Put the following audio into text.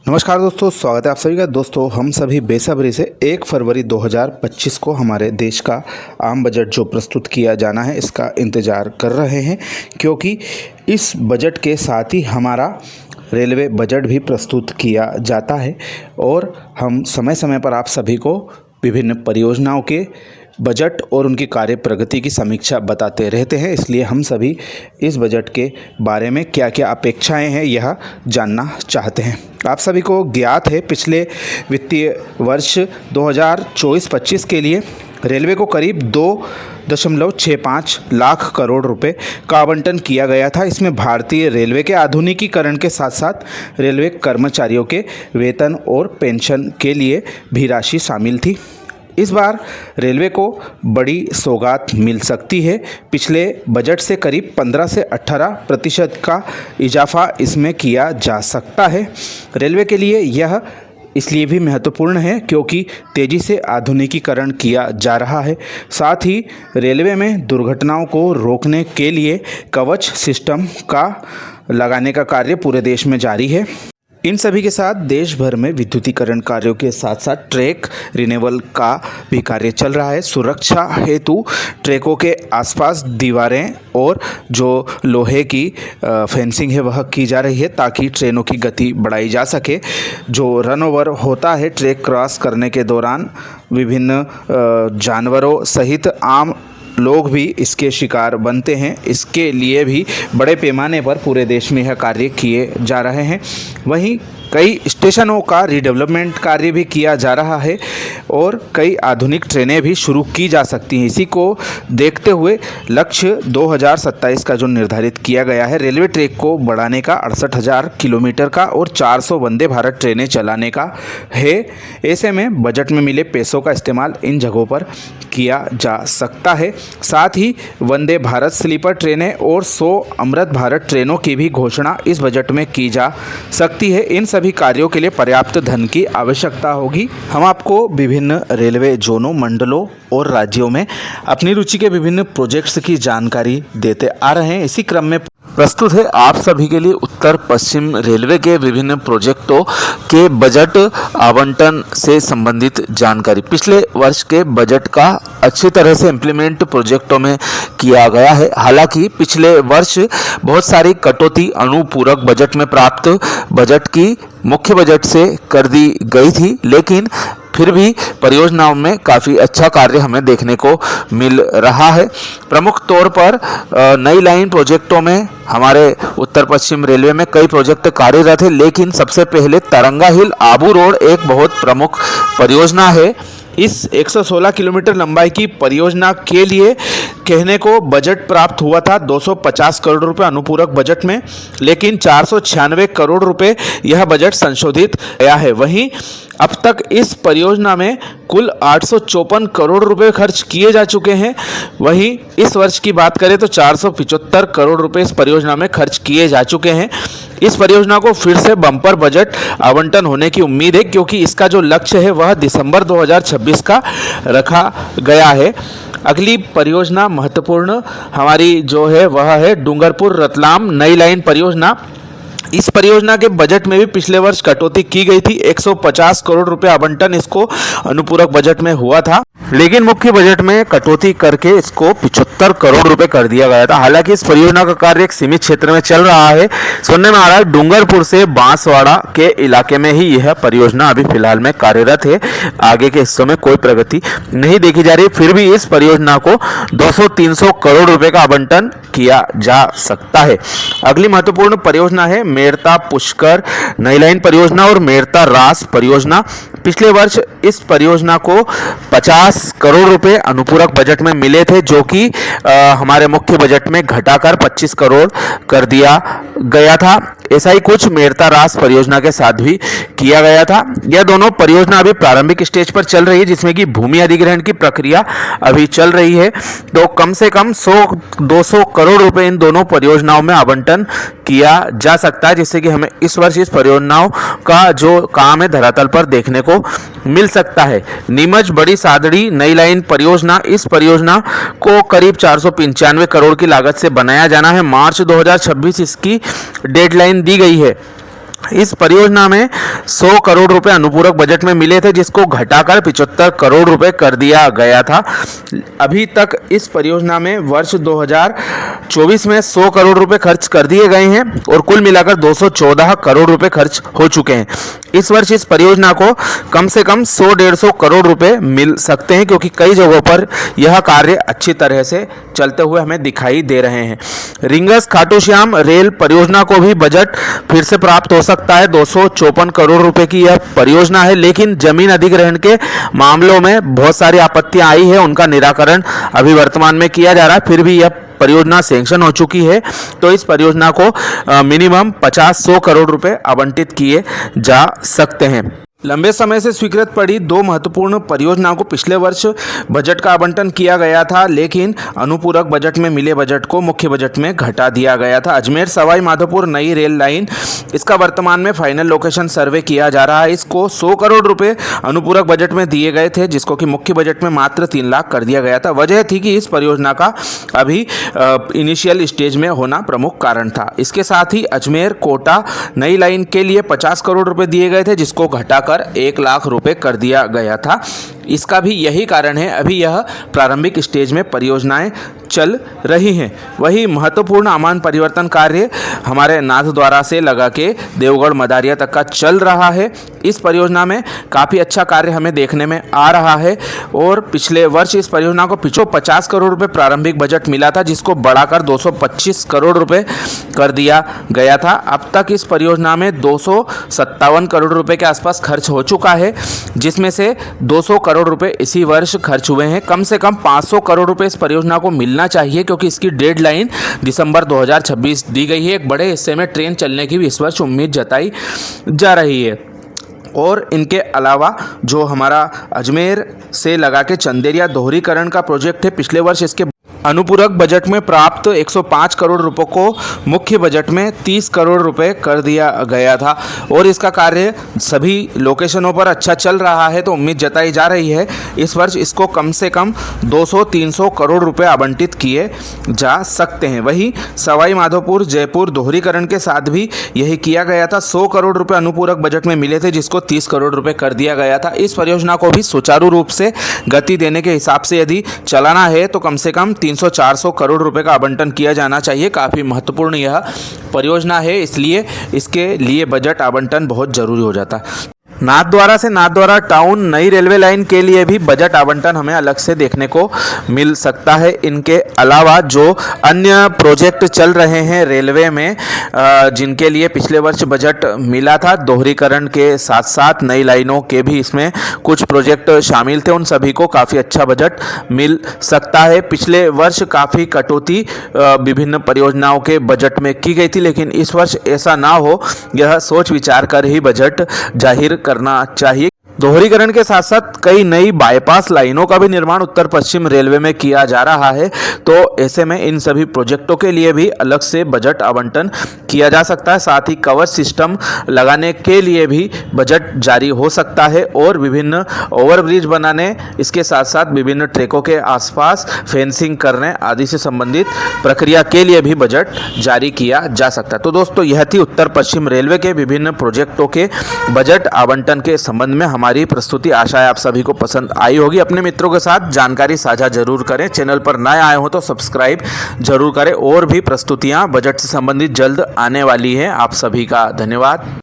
नमस्कार दोस्तों, स्वागत है आप सभी का। दोस्तों, हम सभी बेसब्री से 1 फरवरी 2025 को हमारे देश का आम बजट जो प्रस्तुत किया जाना है इसका इंतज़ार कर रहे हैं, क्योंकि इस बजट के साथ ही हमारा रेलवे बजट भी प्रस्तुत किया जाता है और हम समय समय पर आप सभी को विभिन्न परियोजनाओं के बजट और उनकी कार्य प्रगति की समीक्षा बताते रहते हैं। इसलिए हम सभी इस बजट के बारे में क्या क्या अपेक्षाएं हैं यह जानना चाहते हैं। आप सभी को ज्ञात है, पिछले वित्तीय वर्ष 2024-25 के लिए रेलवे को करीब 2.65 लाख करोड़ रुपए का आवंटन किया गया था। इसमें भारतीय रेलवे के आधुनिकीकरण के साथ साथ रेलवे कर्मचारियों के वेतन और पेंशन के लिए भी राशि शामिल थी। इस बार रेलवे को बड़ी सौगात मिल सकती है। पिछले बजट से करीब 15 से 18% का इजाफा इसमें किया जा सकता है। रेलवे के लिए यह इसलिए भी महत्वपूर्ण है क्योंकि तेज़ी से आधुनिकीकरण किया जा रहा है। साथ ही रेलवे में दुर्घटनाओं को रोकने के लिए कवच सिस्टम का लगाने का कार्य पूरे देश में जारी है। इन सभी के साथ देश भर में विद्युतीकरण कार्यों के साथ साथ ट्रैक रिन्यूअल का भी कार्य चल रहा है। सुरक्षा हेतु ट्रैकों के आसपास दीवारें और जो लोहे की फेंसिंग है वह की जा रही है ताकि ट्रेनों की गति बढ़ाई जा सके। जो रन ओवर होता है ट्रैक क्रॉस करने के दौरान, विभिन्न जानवरों सहित आम लोग भी इसके शिकार बनते हैं। इसके लिए भी बड़े पैमाने पर पूरे देश में यह कार्य किए जा रहे हैं। वहीं कई स्टेशनों का रीडेवलपमेंट कार्य भी किया जा रहा है और कई आधुनिक ट्रेनें भी शुरू की जा सकती हैं। इसी को देखते हुए लक्ष्य 2027 का जो निर्धारित किया गया है, रेलवे ट्रैक को बढ़ाने का 68,000 किलोमीटर का और 400 वंदे भारत ट्रेनें चलाने का है। ऐसे में बजट में मिले पैसों का इस्तेमाल इन जगहों पर किया जा सकता है। साथ ही वंदे भारत स्लीपर ट्रेनें और 100 अमृत भारत ट्रेनों की भी घोषणा इस बजट में की जा सकती है। इन सभी कार्यों के लिए पर्याप्त धन की आवश्यकता होगी। हम आपको विभिन्न रेलवे जोनों, मंडलों और राज्यों में अपनी रुचि के विभिन्न प्रोजेक्ट्स की जानकारी देते आ रहे हैं। इसी क्रम में प्रस्तुत है आप सभी के लिए उत्तर पश्चिम रेलवे के विभिन्न प्रोजेक्टों के बजट आवंटन से संबंधित जानकारी। पिछले वर्ष के बजट का अच्छी तरह से इम्प्लीमेंट प्रोजेक्टों में किया गया है। हालांकि पिछले वर्ष बहुत सारी कटौती अनुपूरक बजट में प्राप्त बजट की मुख्य बजट से कर दी गई थी, लेकिन फिर भी परियोजनाओं में काफ़ी अच्छा कार्य हमें देखने को मिल रहा है। प्रमुख तौर पर नई लाइन प्रोजेक्टों में हमारे उत्तर पश्चिम रेलवे में कई प्रोजेक्ट कार्यरत है, लेकिन सबसे पहले तरंगा हिल आबू रोड एक बहुत प्रमुख परियोजना है। इस 116 किलोमीटर लंबाई की परियोजना के लिए कहने को बजट प्राप्त हुआ था 250 करोड़ रुपए अनुपूरक बजट में, लेकिन 496 करोड़ रुपए यह बजट संशोधित गया है। वहीं अब तक इस परियोजना में कुल 854 करोड़ रुपए खर्च किए जा चुके हैं। वहीं इस वर्ष की बात करें तो 475 करोड़ रुपए इस परियोजना में खर्च किए जा चुके हैं। इस परियोजना को फिर से बम्पर बजट आवंटन होने की उम्मीद है, क्योंकि इसका जो लक्ष्य है वह दिसंबर 2026 का रखा गया है। अगली परियोजना महत्वपूर्ण हमारी जो है वह है डूंगरपुर रतलाम नई लाइन परियोजना। इस परियोजना के बजट में भी पिछले वर्ष कटौती की गई थी। 150 करोड़ रुपए आवंटन इसको अनुपूरक बजट में हुआ था, लेकिन मुख्य बजट में कटौती करके इसको 75 करोड़ रुपए कर दिया गया था। हालांकि इस परियोजना का कार्य एक सीमित क्षेत्र में चल रहा है। सुनने में आ रहा है डूंगरपुर से बांसवाड़ा के इलाके में ही यह परियोजना अभी फिलहाल में कार्यरत है। आगे के हिस्सों में कोई प्रगति नहीं देखी जा रही। फिर भी इस परियोजना को 200-300 करोड़ रुपए का आवंटन किया जा सकता है। अगली महत्वपूर्ण परियोजना है मेड़ता पुष्कर नई लाइन परियोजना और मेड़ता रास परियोजना। पिछले वर्ष इस परियोजना को 50 करोड़ रुपए अनुपूरक बजट में मिले थे, जो कि हमारे मुख्य बजट में घटाकर 25 करोड़ कर दिया गया था। ऐसा ही कुछ मेड़ता रास परियोजना के साथ भी किया गया था। यह दोनों परियोजना अभी प्रारंभिक स्टेज पर चल रही है, जिसमें कि भूमि अधिग्रहण की प्रक्रिया अभी चल रही है। तो कम से कम 100-200 करोड़ रुपए इन दोनों परियोजनाओं में आवंटन किया जा सकता है, जिससे कि हमें इस वर्ष इस परियोजनाओं का जो काम है धरातल पर देखने को मिल सकता है। नीमच बड़ी सादड़ी नई लाइन परियोजना, इस परियोजना को करीब 495 करोड़ की लागत से बनाया जाना है। मार्च 2026 इसकी डेडलाइन दी गई है। इस परियोजना में 100 करोड़ रुपए अनुपूरक बजट में मिले थे, जिसको घटाकर 75 करोड़ रुपए कर दिया गया था। अभी तक इस परियोजना में वर्ष 2024 में 100 करोड़ रुपए खर्च कर दिए गए हैं और कुल मिलाकर 214 करोड़ रुपए खर्च हो चुके हैं। इस वर्ष इस परियोजना को कम से कम 100-150 करोड़ रुपए मिल सकते हैं, क्योंकि कई जगहों पर यह कार्य अच्छी तरह से चलते हुए हमें दिखाई दे रहे हैं। रिंगस खाटू श्याम रेल परियोजना को भी बजट फिर से प्राप्त हो सकता है। 254 करोड़ रुपए की यह परियोजना है, लेकिन जमीन अधिग्रहण के मामलों में बहुत सारी आपत्तियां आई है, उनका निराकरण अभी वर्तमान में किया जा रहा है। फिर भी यह परियोजना सैंक्शन हो चुकी है, तो इस परियोजना को मिनिमम 50-100 करोड़ रुपए आवंटित किए जा सकते हैं। लंबे समय से स्वीकृत पड़ी 2 महत्वपूर्ण परियोजनाओं को पिछले वर्ष बजट का आवंटन किया गया था, लेकिन अनुपूरक बजट में मिले बजट को मुख्य बजट में घटा दिया गया था। अजमेर सवाई माधोपुर नई रेल लाइन, इसका वर्तमान में फाइनल लोकेशन सर्वे किया जा रहा है। इसको 100 करोड़ रुपए अनुपूरक बजट में दिए गए थे, जिसको कि मुख्य बजट में मात्र 3 लाख कर दिया गया था। वजह थी कि इस परियोजना का अभी इनिशियल स्टेज में होना प्रमुख कारण था। इसके साथ ही अजमेर कोटा नई लाइन के लिए 50 करोड़ रुपए दिए गए थे, जिसको घटाकर 1 लाख रुपए कर दिया गया था। इसका भी यही कारण है, अभी यह प्रारंभिक स्टेज में परियोजनाएं चल रही हैं। वही महत्वपूर्ण अमान परिवर्तन कार्य हमारे नाथद्वारा से लगा के देवगढ़ मदारिया तक का चल रहा है। इस परियोजना में काफ़ी अच्छा कार्य हमें देखने में आ रहा है और पिछले वर्ष इस परियोजना को 50 करोड़ रुपए प्रारंभिक बजट मिला था, जिसको बढ़ाकर 225 करोड़ रुपए कर दिया गया था। अब तक इस परियोजना में 257 करोड़ रुपए के आसपास खर्च हो चुका है, जिसमें से 200 करोड़ रुपए इसी वर्ष खर्च हुए हैं। कम से कम 500 करोड़ रुपए इस परियोजना को मिलना चाहिए, क्योंकि इसकी डेडलाइन दिसंबर 2026 दी गई है। एक बड़े हिस्से में ट्रेन चलने की भी इस वर्ष उम्मीद जताई जा रही है। और इनके अलावा जो हमारा अजमेर से लगा के चंदेरिया दोहरीकरण का प्रोजेक्ट है, पिछले वर्ष इसके अनुपूरक बजट में प्राप्त 105 करोड़ रुपए को मुख्य बजट में 30 करोड़ रुपए कर दिया गया था और इसका कार्य सभी लोकेशनों पर अच्छा चल रहा है, तो उम्मीद जताई जा रही है इस वर्ष इसको कम से कम 200-300 करोड़ रुपए आवंटित किए जा सकते हैं। वहीं सवाई माधोपुर जयपुर दोहरीकरण के साथ भी यही किया गया था। 100 करोड़ रुपए अनुपूरक बजट में मिले थे, जिसको 30 करोड़ रुपए कर दिया गया था। इस परियोजना को भी सुचारू रूप से गति देने के हिसाब से यदि चलाना है तो कम से कम 300-400 करोड़ रुपए का आवंटन किया जाना चाहिए। काफ़ी महत्वपूर्ण यह परियोजना है, इसलिए इसके लिए बजट आवंटन बहुत जरूरी हो जाता है। नाथद्वारा से नाथद्वारा टाउन नई रेलवे लाइन के लिए भी बजट आवंटन हमें अलग से देखने को मिल सकता है। इनके अलावा जो अन्य प्रोजेक्ट चल रहे हैं रेलवे में, जिनके लिए पिछले वर्ष बजट मिला था, दोहरीकरण के साथ साथ नई लाइनों के भी इसमें कुछ प्रोजेक्ट शामिल थे, उन सभी को काफ़ी अच्छा बजट मिल सकता है। पिछले वर्ष काफ़ी कटौती विभिन्न परियोजनाओं के बजट में की गई थी, लेकिन इस वर्ष ऐसा ना हो, यह सोच विचार कर ही बजट जाहिर करना चाहिए। दोहरीकरण के साथ साथ कई नई बाईपास लाइनों का भी निर्माण उत्तर पश्चिम रेलवे में किया जा रहा है, तो ऐसे में इन सभी प्रोजेक्टों के लिए भी अलग से बजट आवंटन किया जा सकता है। साथ ही कवच सिस्टम लगाने के लिए भी बजट जारी हो सकता है और विभिन्न ओवरब्रिज बनाने, इसके साथ साथ विभिन्न ट्रैकों के आसपास फेंसिंग करने आदि से संबंधित प्रक्रिया के लिए भी बजट जारी किया जा सकता है। तो दोस्तों, यह थी उत्तर पश्चिम रेलवे के विभिन्न प्रोजेक्टों के बजट आवंटन के संबंध में हमारी प्रस्तुति। आशा है आप सभी को पसंद आई होगी। अपने मित्रों के साथ जानकारी साझा जरूर करें। चैनल पर नए आए हो तो सब्सक्राइब जरूर करें। और भी प्रस्तुतियां बजट से संबंधित जल्द आने वाली हैं। आप सभी का धन्यवाद।